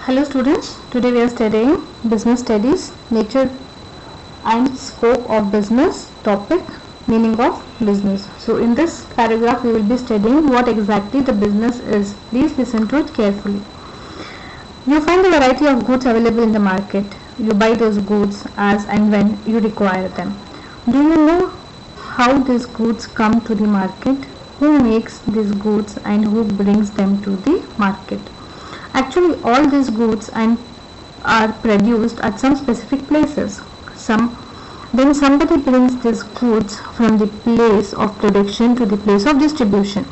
Hello students, today we are studying business studies, nature and scope of business, topic meaning of business. So in this paragraph we will be studying what exactly the business is. Please listen to it carefully. You find a variety of goods available in the market. You buy those goods as and when you require them. Do you know how these goods come to the market? Who makes these goods and who brings them to the market? Actually, all these goods are produced at some specific places. Then somebody brings these goods from the place of production to the place of distribution.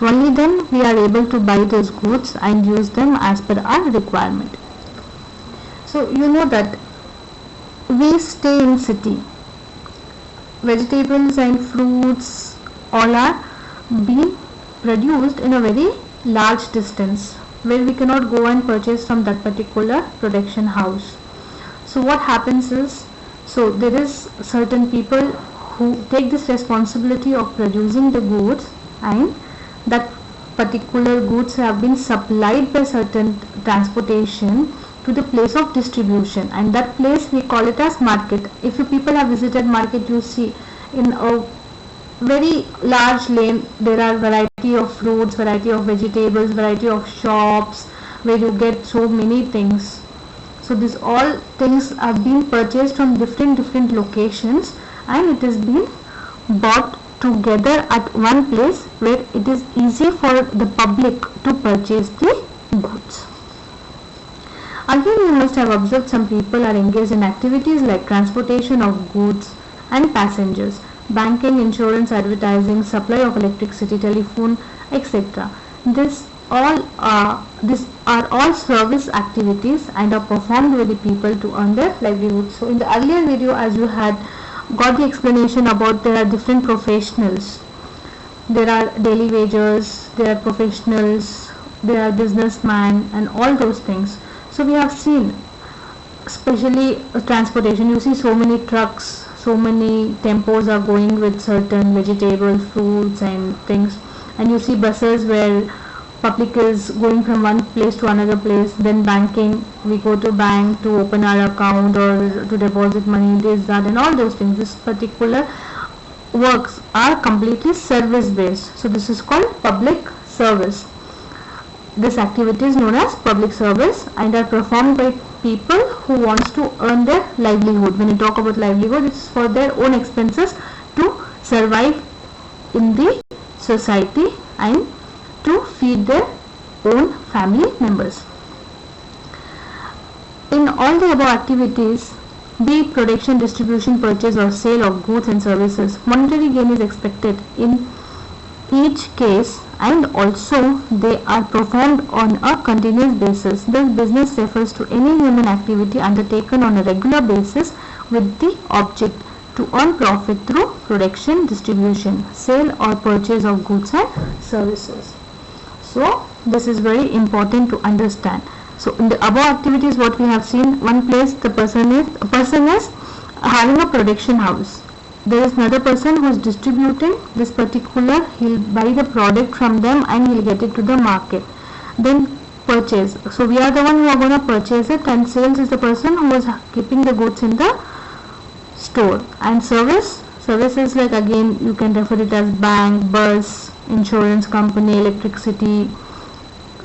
Only then we are able to buy those goods and use them as per our requirement. So you know that we stay in city. Vegetables and fruits all are being produced in a very large distance, where we cannot go and purchase from that particular production house. So what happens is, there is certain people who take this responsibility of producing the goods, and that particular goods have been supplied by certain transportation to the place of distribution, and that place we call it as market. If you people have visited market, you see in a very large lane there are variety of fruits, variety of vegetables, variety of shops where you get so many things. So these all things are being purchased from different locations, and it is being bought together at one place where it is easy for the public to purchase the goods. Again, you must have observed some people are engaged in activities like transportation of goods and passengers, banking, insurance, advertising, supply of electricity, telephone, etc. These are all service activities and are performed by the people to earn their livelihood. So in the earlier video, as you had got the explanation about, there are different professionals. There are daily wagers, there are professionals, there are businessmen, and all those things. So we have seen, especially transportation, you see so many trucks, so many tempos are going with certain vegetables, fruits and things, and you see buses where public is going from one place to another place. Then banking, we go to bank to open our account or to deposit money, this, that, and all those things. This particular works are completely service based, so this is called public service. This activity is known as public service and are performed by people who wants to earn their livelihood. When you talk about livelihood, it's for their own expenses to survive in the society and to feed their own family members. In all the above activities, be it production, distribution, purchase or sale of goods and services, monetary gain is expected in each case, and also they are performed on a continuous basis. Thus, business refers to any human activity undertaken on a regular basis with the object to earn profit through production, distribution, sale or purchase of goods and services. So this is very important to understand. So in the above activities, what we have seen, one place a person is having a production house. There is another person who is distributing this particular, he'll buy the product from them and he'll get it to the market. Then purchase, so we are the one who are going to purchase it, and sales is the person who is keeping the goods in the store. And services like, again you can refer it as bank, bus, insurance company, electricity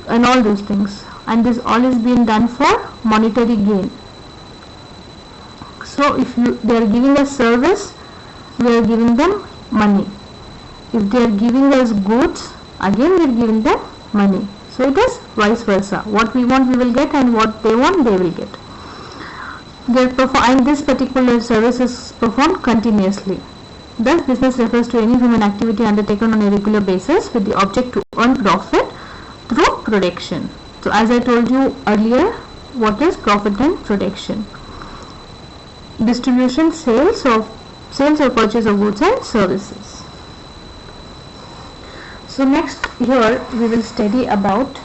and all those things, and this all is being done for monetary gain. So if they are giving us service, we are giving them money. If they are giving us goods, again we are giving them money. So it is vice versa. What we want we will get, and what they want they will get. And this particular service is performed continuously. Thus, business refers to any human activity undertaken on a regular basis with the object to earn profit through production. So as I told you earlier, what is profit and production? Distribution, sales or purchase of goods and services. So next here we will study about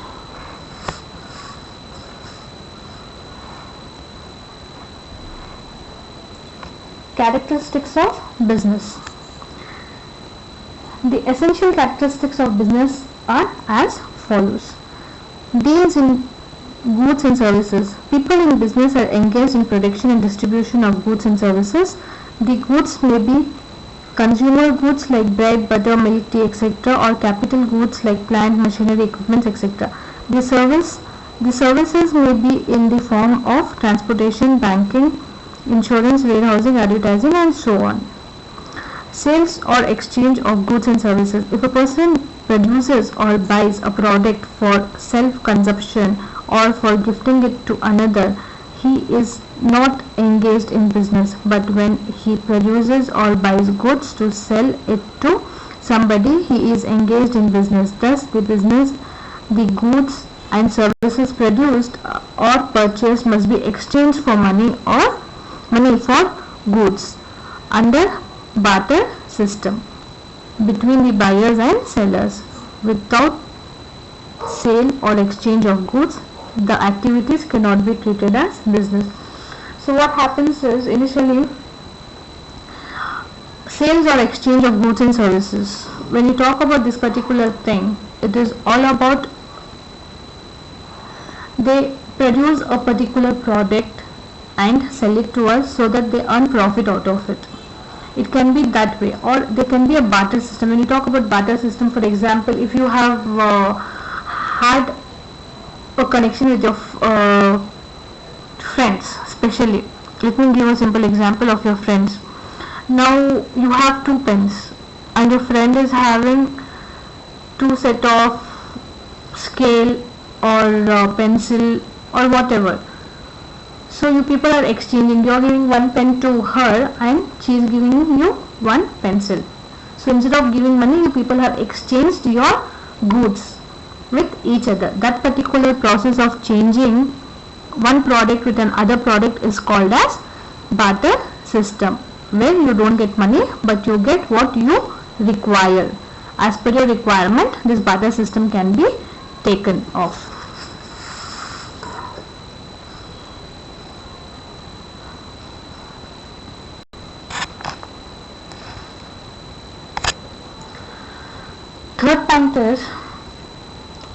characteristics of business. The essential characteristics of business are as follows. Deals in Goods and services. People in business are engaged in production and distribution of goods and services. The goods may be consumer goods like bread, butter, milk, tea, etc., or capital goods like plant, machinery, equipment, etc. The services may be in the form of transportation, banking, insurance, warehousing, advertising, and so on. Sales or exchange of goods and services. If a person produces or buys a product for self-consumption or for gifting it to another, he is not engaged in business. But when he produces or buys goods to sell it to somebody, he is engaged in business. Thus, the goods and services produced or purchased must be exchanged for money or money for goods under barter system between the buyers and sellers. Without sale or exchange of goods, the activities cannot be treated as business. So what happens is, initially, sales or exchange of goods and services. When you talk about this particular thing, it is all about they produce a particular product and sell it to us so that they earn profit out of it. It can be that way, or there can be a barter system. When you talk about barter system, for example, if you have had a connection with your friends, especially, let me give a simple example of your friends. Now you have 2 pens and your friend is having 2 set of scale or pencil or whatever. So you people are exchanging. You are giving 1 pen to her and she is giving you 1 pencil. So instead of giving money, you people have exchanged your goods with each other. That particular process of changing one product with another product is called as barter system, where you don't get money but you get what you require. As per your requirement, this barter system can be taken off. Third point is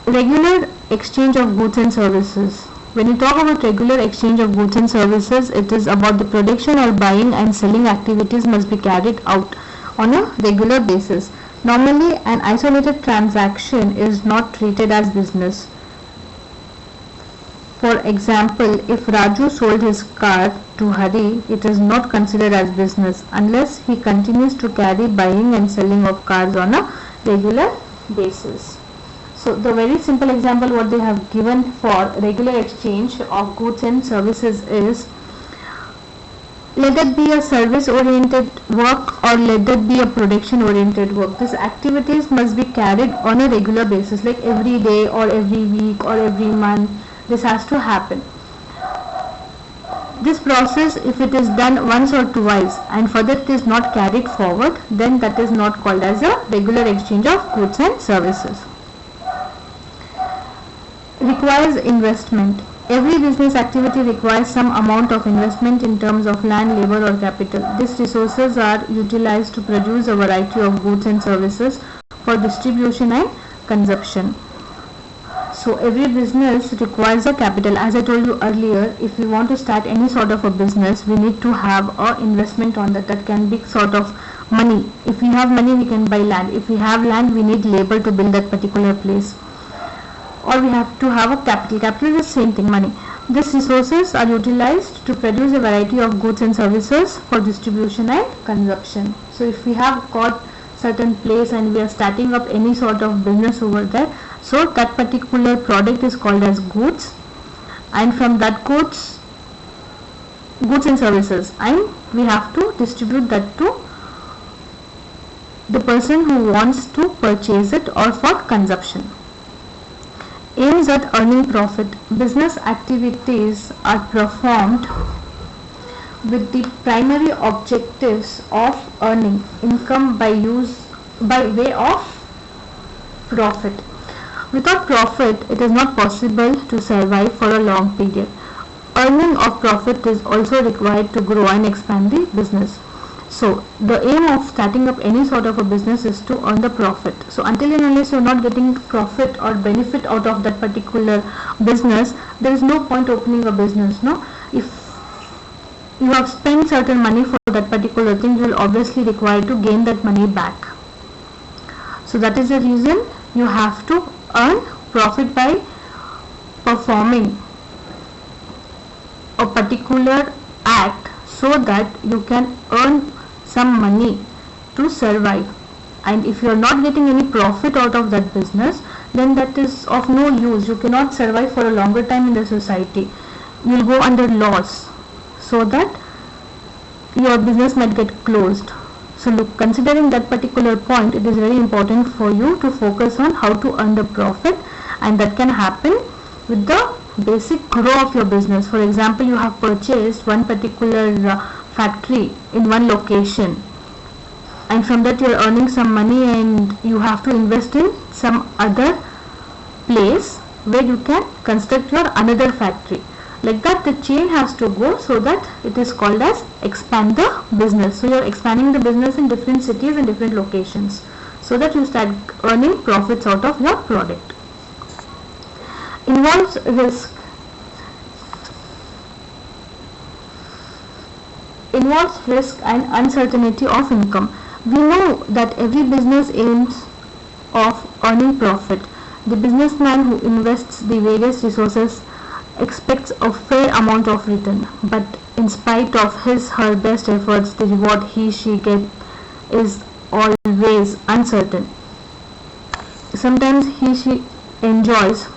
regular exchange of goods and services. When you talk about regular exchange of goods and services, it is about the production or buying and selling activities must be carried out on a regular basis. Normally, an isolated transaction is not treated as business. For example, if Raju sold his car to Hari, it is not considered as business unless he continues to carry buying and selling of cars on a regular basis. So the very simple example what they have given for regular exchange of goods and services is, let that be a service oriented work or let that be a production oriented work. These activities must be carried on a regular basis, like every day or every week or every month. This has to happen. This process, if it is done once or twice and further it is not carried forward, then that is not called as a regular exchange of goods and services. Requires investment. Every business activity requires some amount of investment in terms of land, labor or capital. These resources are utilized to produce a variety of goods and services for distribution and consumption. So every business requires a capital. As I told you earlier, if we want to start any sort of a business, we need to have a investment on that. That can be sort of money. If we have money, we can buy land. If we have land, we need labor to build that particular place. Or we have to have a capital. Capital is the same thing, money. These resources are utilized to produce a variety of goods and services for distribution and consumption. So if we have got certain place and we are starting up any sort of business over there, so that particular product is called as goods, and from that goods and services, and we have to distribute that to the person who wants to purchase it or for consumption. Aims at earning profit. Business activities are performed with the primary objectives of earning income by way of profit. Without profit, it is not possible to survive for a long period. Earning of profit is also required to grow and expand the business. So the aim of starting up any sort of a business is to earn the profit. So until and unless you are not getting profit or benefit out of that particular business, there is no point opening a business. No, if you have spent certain money for that particular thing, you will obviously require to gain that money back. So that is the reason you have to earn profit by performing a particular act so that you can earn some money to survive. And if you are not getting any profit out of that business, then that is of no use. You cannot survive for a longer time in the society. You will go under loss, so that your business might get closed. So look, considering that particular point, it is very important for you to focus on how to earn the profit, and that can happen with the basic grow of your business. For example, you have purchased one particular factory in one location, and from that you are earning some money, and you have to invest in some other place where you can construct your another factory. Like that, the chain has to go, so that it is called as expand the business. So you are expanding the business in different cities and different locations, so that you start earning profits out of your product. Involves risk. Involves risk and uncertainty of income. We know that every business aims of earning profit. The businessman who invests the various resources expects a fair amount of return, but in spite of her best efforts, the reward she gets is always uncertain. Sometimes she enjoys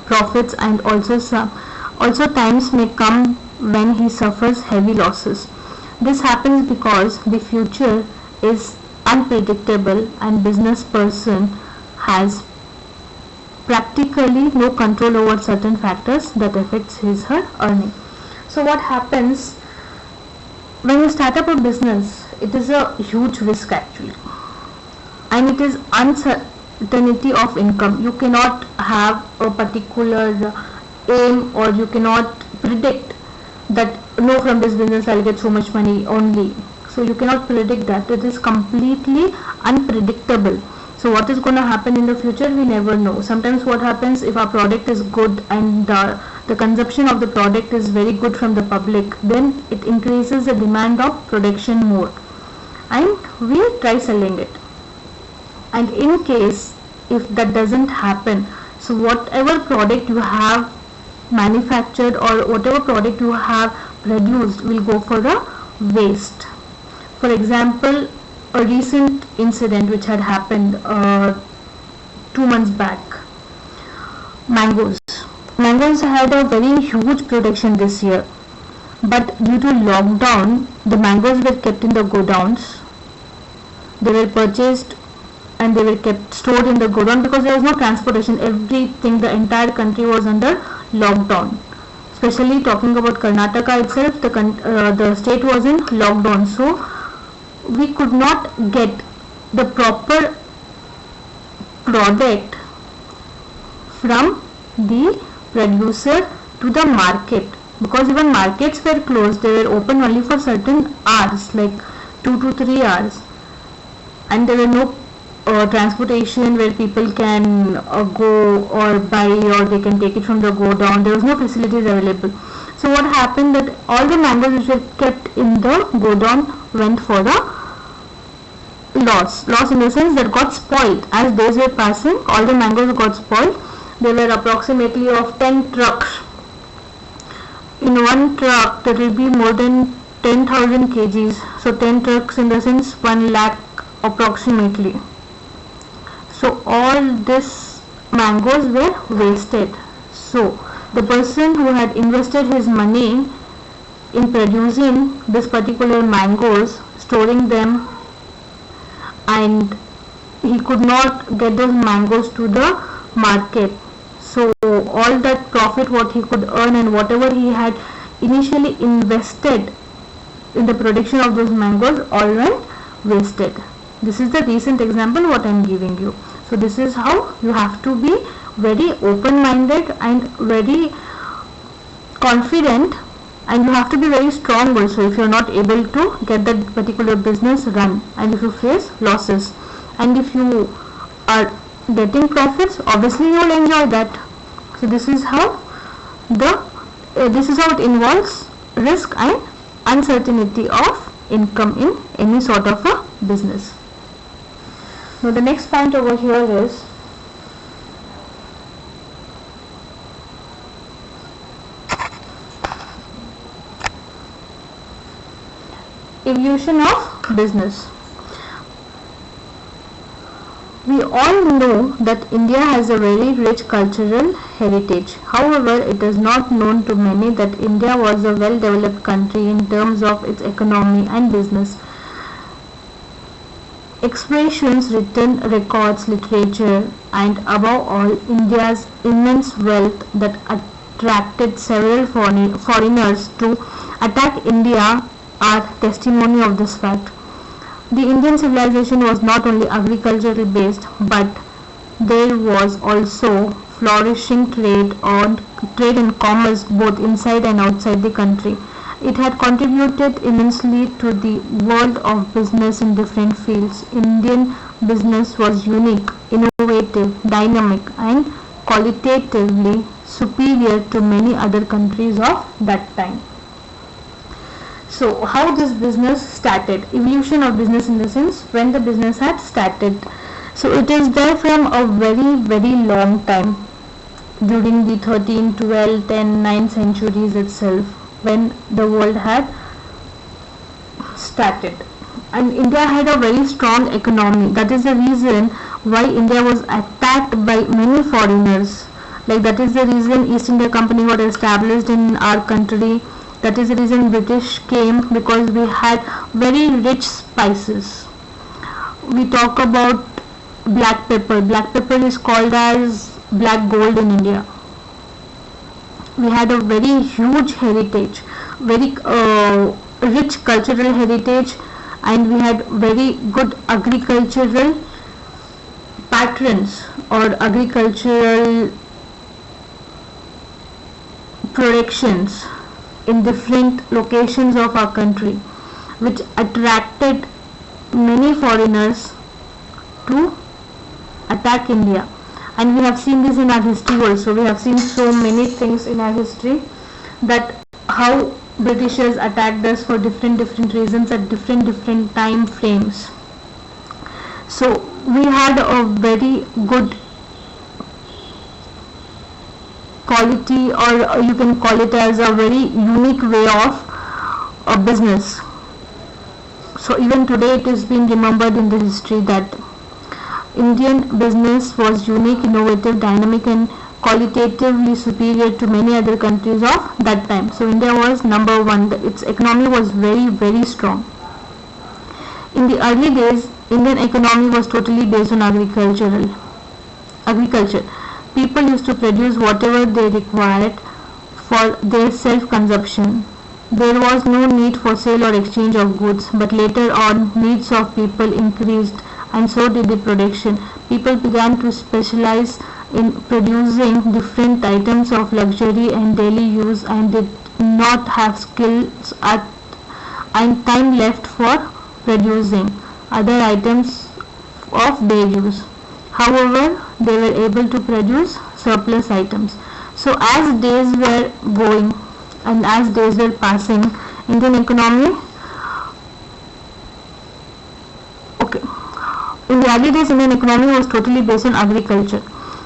profits, and also times may come when he suffers heavy losses. This happens because the future is unpredictable, and business person has practically no control over certain factors that affects her earning. So what happens when you start up a business? It is a huge risk actually, and it is uncertainty of income. You cannot have a particular aim, or you cannot predict that no, from this business I'll get so much money only. So you cannot predict that. It is completely unpredictable. So what is going to happen in the future, we never know. Sometimes what happens, if our product is good and the consumption of the product is very good from the public, then it increases the demand of production more, and we try selling it. And in case if that doesn't happen, so whatever product you have manufactured or whatever product you have produced will go for a waste. For example, a recent incident which had happened 2 months back. Mangoes had a very huge production this year, but due to lockdown, the mangoes were kept in the godowns. They were purchased and they were kept stored in the godown because there was no transportation. Everything, the entire country was under lockdown. Especially talking about Karnataka itself, the state was in lockdown. So we could not get the proper product from the producer to the market, because even markets were closed. They were open only for certain hours, like 2 to 3 hours, and there were no transportation where people can go or buy, or they can take it from the go down. There was no facilities available. So what happened, that all the mangoes which were kept in the go down went for the loss in the sense that got spoiled. As days were passing, all the mangoes got spoiled. There were approximately of 10 trucks. In one truck there will be more than 10,000 kgs. So 10 trucks in the sense 1 lakh approximately. So all these mangoes were wasted. So the person who had invested his money in producing this particular mangoes, storing them, and he could not get those mangoes to the market. So all that profit what he could earn and whatever he had initially invested in the production of those mangoes all went wasted. This is the recent example what I am giving you. So this is how you have to be very open-minded and very confident, and you have to be very strong also if you are not able to get that particular business run, and if you face losses. And if you are getting profits, obviously you will enjoy that. So this is how This is how it involves risk and uncertainty of income in any sort of a business. Now the next point over here is evolution of business. We all know that India has a very rich cultural heritage. However, it is not known to many that India was a well-developed country in terms of its economy and business. Expressions, written records, literature, and above all, India's immense wealth that attracted several foreigners to attack India are testimony of this fact. The Indian civilization was not only agricultural based, but there was also flourishing trade and commerce both inside and outside the country. It had contributed immensely to the world of business in different fields. Indian business was unique, innovative, dynamic, and qualitatively superior to many other countries of that time. So how this business started, evolution of business in the sense when the business had started. So it is there from a very long time, during the 13, 12, 10, 9 centuries itself, when the world had started. And India had a very strong economy. That is the reason why India was attacked by many foreigners. Like that is the reason East India Company got established in our country. That is the reason British came, because we had very rich spices. We talk about black pepper. Black pepper is called as black gold in India. We had a very huge heritage, very rich cultural heritage, and we had very good agricultural patterns or agricultural productions in different locations of our country, which attracted many foreigners to attack India. And we have seen this in our history also. We have seen so many things in our history, that how Britishers attacked us for different reasons at different time frames. So we had a very good quality, or you can call it as a very unique way of a business. So even today it is being remembered in the history that Indian business was unique, innovative, dynamic, and qualitatively superior to many other countries of that time. So India was number one. Its economy was very strong. In the early days, Indian economy was totally based on agriculture. People used to produce whatever they required for their self-consumption. There was no need for sale or exchange of goods, but later on needs of people increased, and so did the production. People began to specialize in producing different items of luxury and daily use, and did not have skills and time left for producing other items of their use. However, they were able to produce surplus items. So as days were going and as days were passing, Indian economy, in the early days, Indian economy was totally based on agriculture.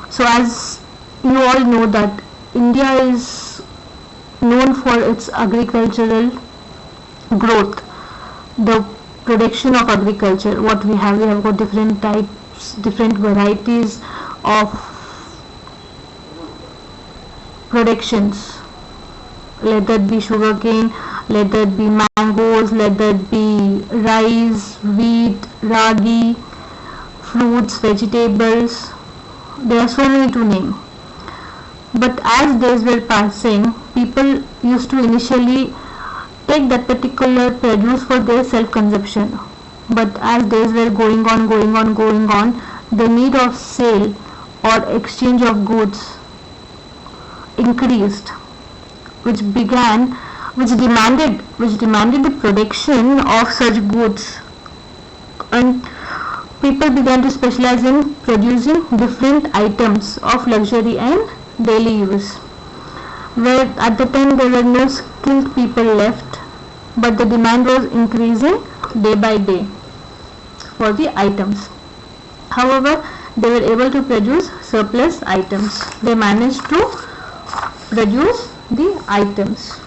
So as you all know that India is known for its agricultural growth, the production of agriculture. What we have got different types, different varieties of productions. Let that be sugarcane, let that be mangoes, let that be rice, wheat, ragi, fruits, vegetables. There are so many to name. But as days were passing, people used to initially take that particular produce for their self-consumption. But as days were going on, the need of sale or exchange of goods increased, which demanded the production of such goods, and people began to specialize in producing different items of luxury and daily use. where at the time there were no skilled people left, but the demand was increasing day by day for the items. However, they were able to produce surplus items. They managed to produce the items.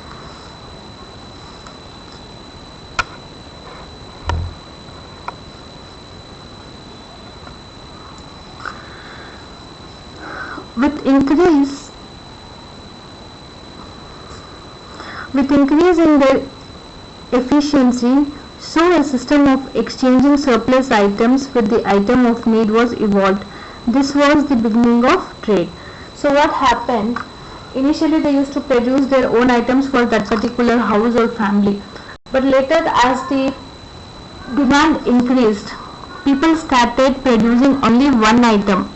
With increase in their efficiency, so a system of exchanging surplus items with the item of need was evolved. This was the beginning of trade. So what happened? Initially they used to produce their own items for that particular house or family. But later, as the demand increased, people started producing only one item.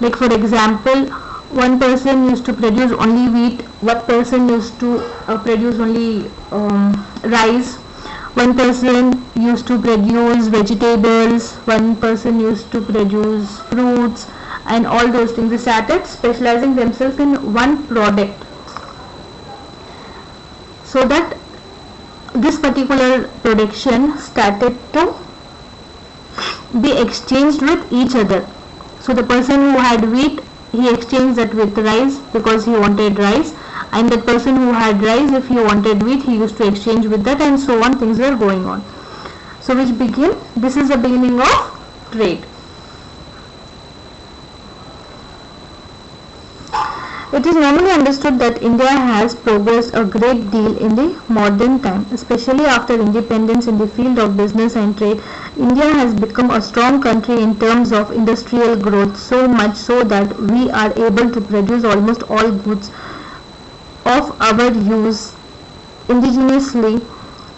Like for example, one person used to produce only wheat, one person used to produce only rice, one person used to produce vegetables, one person used to produce fruits, and all those things. They started specializing themselves in one product, so that this particular production started to be exchanged with each other. So the person who had wheat, he exchanged that with rice because he wanted rice, and the person who had rice, if he wanted wheat, he used to exchange with that, and so on. Things were going on. So this is the beginning of trade. It is normally understood that India has progressed a great deal in the modern time, especially after independence in the field of business and trade. India has become a strong country in terms of industrial growth, so much so that we are able to produce almost all goods of our use indigenously.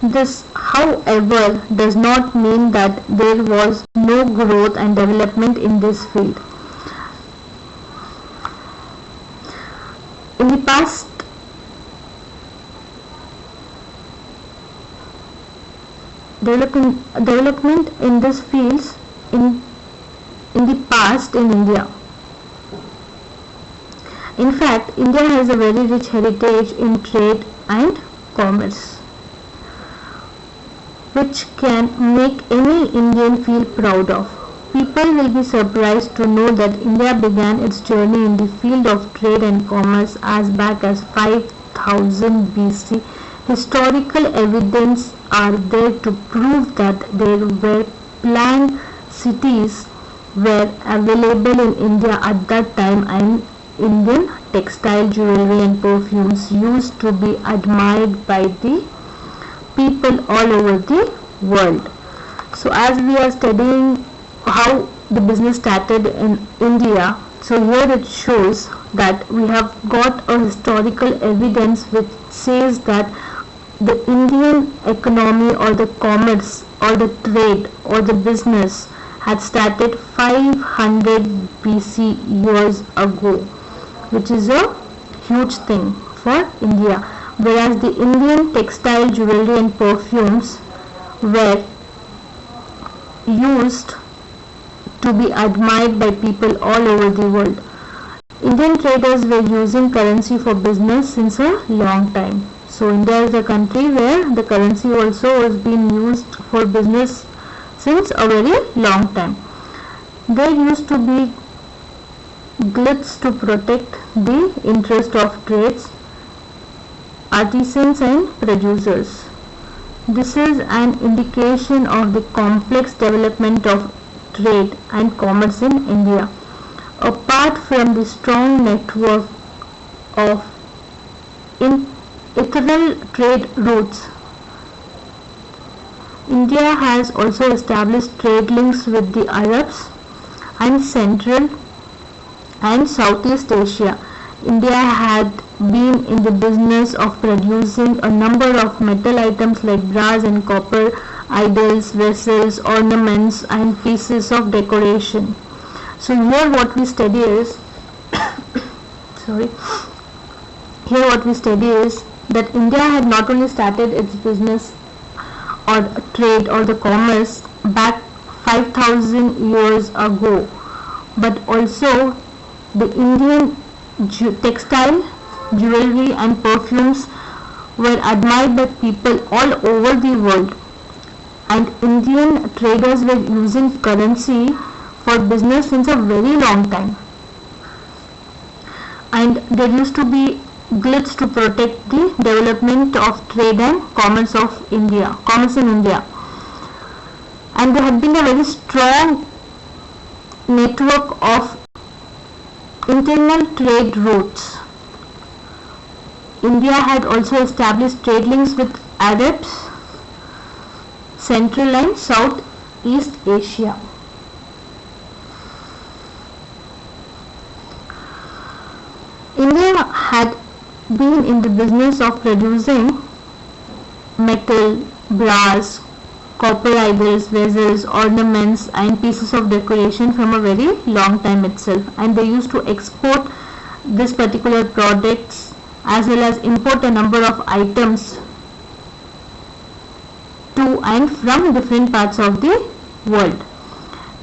This, however, does not mean that there was no growth and development in this field. In the past, development in these fields in the past in India. In fact, India has a very rich heritage in trade and commerce, which can make any Indian feel proud of. People will be surprised to know that India began its journey in the field of trade and commerce as back as 5000 BC. Historical evidence are there to prove that there were planned cities were available in India at that time, and Indian textile, jewelry and perfumes used to be admired by the people all over the world. So as we are studying how the business started in India, so here it shows that we have got a historical evidence which says that the Indian economy or the commerce or the trade or the business had started 500 BC years ago, which is a huge thing for India, whereas the Indian textile, jewelry and perfumes were used to be admired by people all over the world. Indian traders were using currency for business since a long time. So India is a country where the currency also was being used for business since a very long time. There used to be glitz to protect the interest of trades, artisans and producers. This is an indication of the complex development of trade and commerce in India. Apart from the strong network of internal trade routes, India has also established trade links with the Arabs and Central and Southeast Asia. India had been in the business of producing a number of metal items like brass and copper, idols, vessels, ornaments and pieces of decoration. So here what we study is that India had not only started its business or trade or the commerce back 5000 years ago, but also the Indian textile, jewelry and perfumes were admired by people all over the world, and Indian traders were using currency for business since a very long time, and there used to be glitz to protect the development of trade and commerce in India, and there had been a very strong network of internal trade routes. India had also established trade links with Arabs, Central and Southeast Asia. India had been in the business of producing metal, brass, copper idols, vessels, ornaments and pieces of decoration from a very long time itself, and they used to export this particular products as well as import a number of items to and from different parts of the world.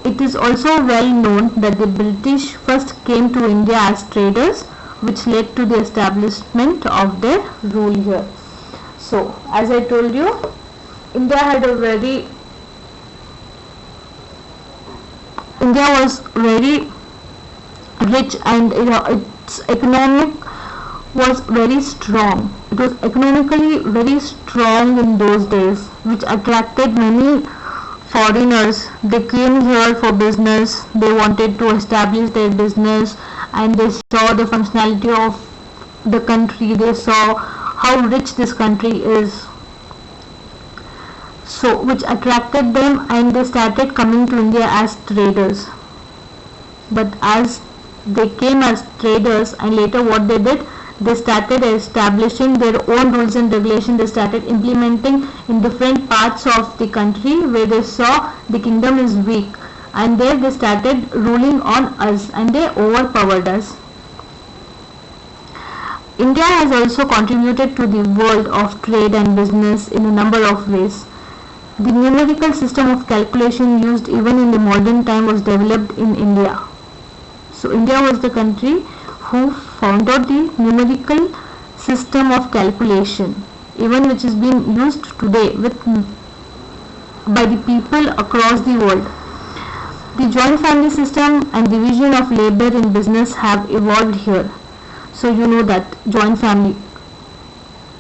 It is also well known that the British first came to India as traders, which led to the establishment of their rule here. So, as I told you, India was very rich, and its economic was very strong. It was economically very strong in those days, which attracted many foreigners. They came here for business, they wanted to establish their business, and they saw the functionality of the country, they saw how rich this country is. So, which attracted them, and they started coming to India as traders. But as they came as traders, and later what they did, they started establishing their own rules and regulations. They started implementing in different parts of the country where they saw the kingdom is weak, and there they started ruling on us, and they overpowered us. India has also contributed to the world of trade and business in a number of ways. The numerical system of calculation used even in the modern time was developed in India. So India was the country who found out the numerical system of calculation, even which is being used today by the people across the world. The joint family system and division of labor in business have evolved here. So you know that joint family,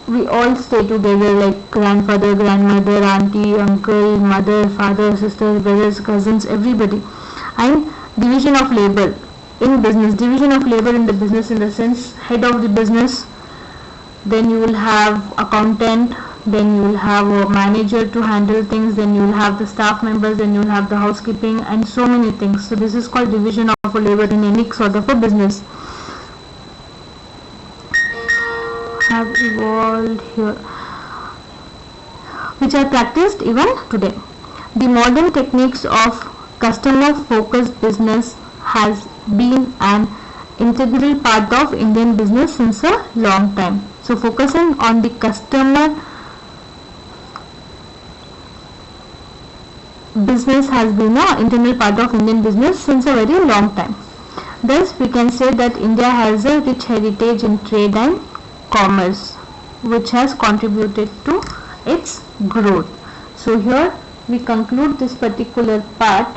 we all stay together like grandfather, grandmother, auntie, uncle, mother, father, sister, brothers, cousins, everybody. And division of labor in business, division of labor in the business in the sense head of the business, then you will have accountant, then you will have a manager to handle things, then you will have the staff members, then you will have the housekeeping, and so many things. So this is called division of a labor in any sort of a business. Have evolved here, which are practiced even today. The modern techniques of customer focused business has been an integral part of Indian business since a long time. So focusing on the customer business has been an integral part of Indian business since a very long time. Thus we can say that India has a rich heritage in trade and commerce, which has contributed to its growth. So here we conclude this particular part